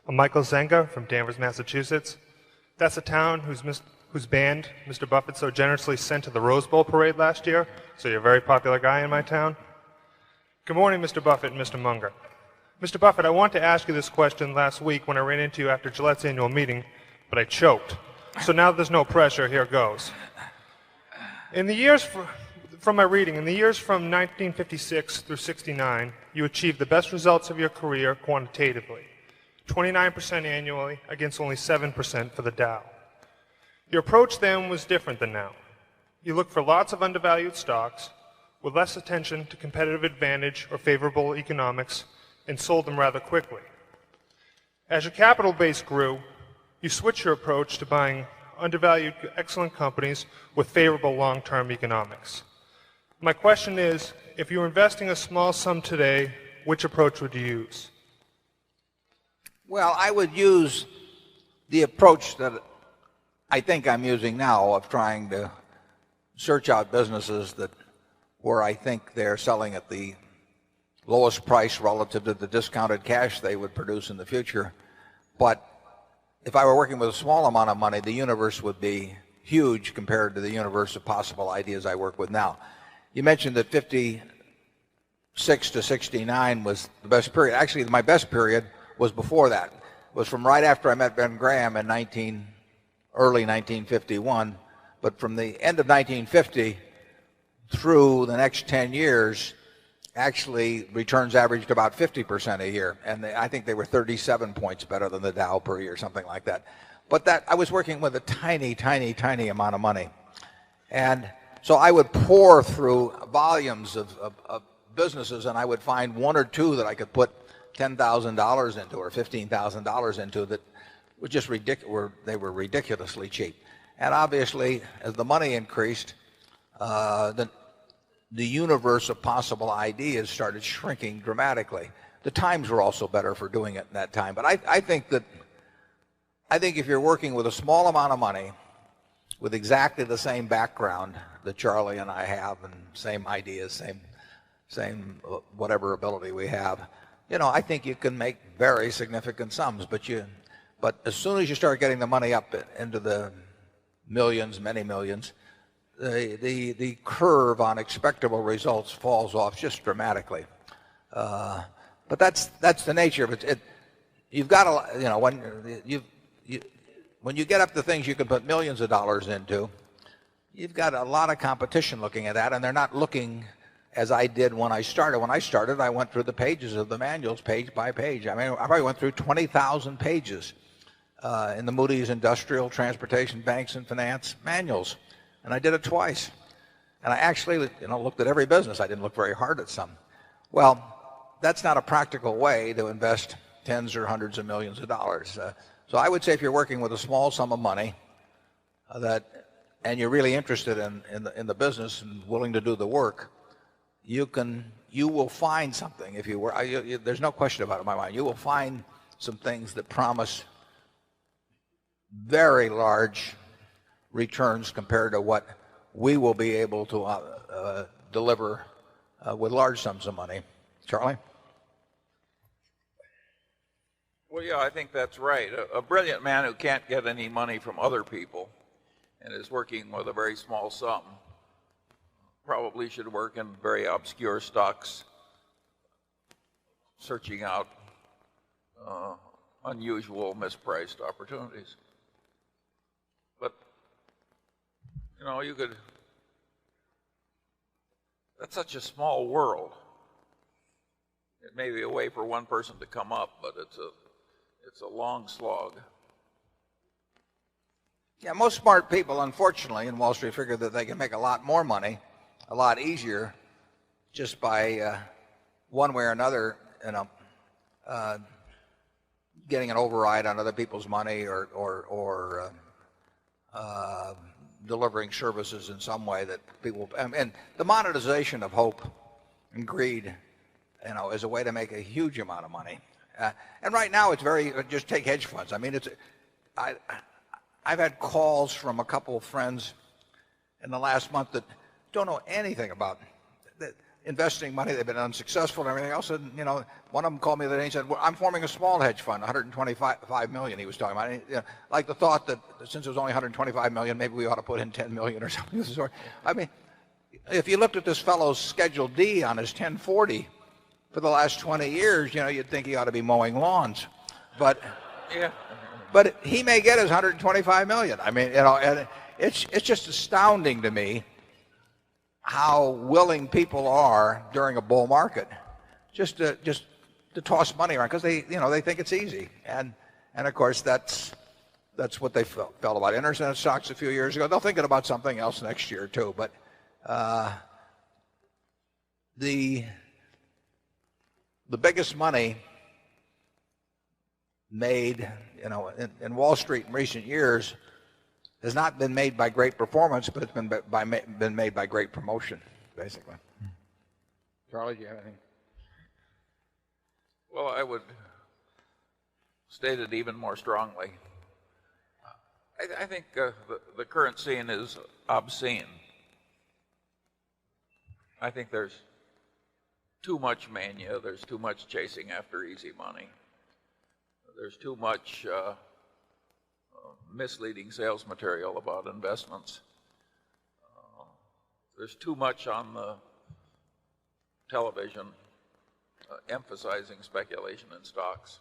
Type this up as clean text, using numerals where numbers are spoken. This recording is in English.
I'm Michael Zenga from Danvers, Massachusetts. That's a town whose band Mr. Buffett so generously sent to the Rose Bowl parade last year, so you're a very popular guy in my town. Good morning, Mr. Buffett and Mr. Munger. Mr. Buffett, I wanted to ask you this question last week when I ran into you after Gillette's annual meeting, but I choked. So now there's no pressure, here goes. In the years, from my reading, in the years from 1956 through 69, you achieved the best results of your career quantitatively, 29% annually against only 7% for the Dow. Your approach then was different than now. You looked for lots of undervalued stocks with less attention to competitive advantage or favorable economics and sold them rather quickly. As your capital base grew, you switched your approach to buying undervalued, excellent companies with favorable long-term economics. My question is, if you were investing a small sum today, which approach would you use? Well, I would use the approach that I think I'm using now of trying to search out businesses where I think they're selling at the lowest price relative to the discounted cash they would produce in the future. But if I were working with a small amount of money, the universe would be huge compared to the universe of possible ideas I work with now. You mentioned that 56 to 69 was the best period. Actually, my best period was before that. It was from right after I met Ben Graham in early 1951. But from the end of 1950 through the next 10 years, actually returns averaged about 50% a year, and I think they were 37 points better than the Dow per year, something like that. But that I was working with a tiny amount of money, and so I would pour through volumes of businesses, and I would find one or two that I could put $10,000 into or $15,000 into that were just ridiculous. They were ridiculously cheap, and obviously as the money increased, the universe of possible ideas started shrinking dramatically. The times were also better for doing it in that time. But I think if you're working with a small amount of money, with exactly the same background that Charlie and I have, and same ideas, same whatever ability we have, I think you can make very significant sums. But as soon as you start getting the money up into the millions, many millions, the curve on expectable results falls off just dramatically. But that's the nature of it. You've got to, when you get up to things you can put millions of dollars into, you've got a lot of competition looking at that, and they're not looking as I did when I started. When I started, I went through the pages of the manuals page by page. I mean, I probably went through 20,000 pages in the Moody's Industrial, Transportation, Banks, and Finance manuals. And I did it twice. And I actually, looked at every business. I didn't look very hard at some. Well, that's not a practical way to invest tens or hundreds of millions of dollars. So I would say if you're working with a small sum of money and you're really interested in the business and willing to do the work, you will find something. If you were, there's no question about it in my mind. You will find some things that promise very large returns compared to what we will be able to deliver with large sums of money. Charlie? Well, yeah, I think that's right. A brilliant man who can't get any money from other people and is working with a very small sum probably should work in very obscure stocks, searching out unusual, mispriced opportunities. But, that's such a small world. It may be a way for one person to come up, but it's a long slog. Yeah, most smart people, unfortunately, in Wall Street figure that they can make a lot more money, a lot easier, just by one way or another, getting an override on other people's money or delivering services in some way that people. And the monetization of hope and greed, is a way to make a huge amount of money. And right now it's just take hedge funds. I mean, I've had calls from a couple of friends in the last month that don't know anything about. investing money. They've been unsuccessful and everything else. And, you know, one of them called me the other day and said, well, I'm forming a small hedge fund, 125 million he was talking about. And, you know, like the thought that since it was only 125 million, maybe we ought to put in 10 million or something of the sort. I mean, if you looked at this fellow's Schedule D on his 1040 for the last 20 years, you know, you'd think he ought to be mowing lawns. But, Yeah. but he may get his 125 million. I mean, you know, and it's just astounding to me how willing people are during a bull market just to toss money around because they think it's easy. And of course that's what they felt about internet stocks a few years ago. They'll think about something else next year too. But the biggest money made, you know, in Wall Street in recent years has not been made by great performance, but it's been made by great promotion, basically. Charlie, do you have anything? Well, I would state it even more strongly. I think the current scene is obscene. I think there's too much mania. There's too much chasing after easy money. There's too much misleading sales material about investments. There's too much on the television emphasizing speculation in stocks.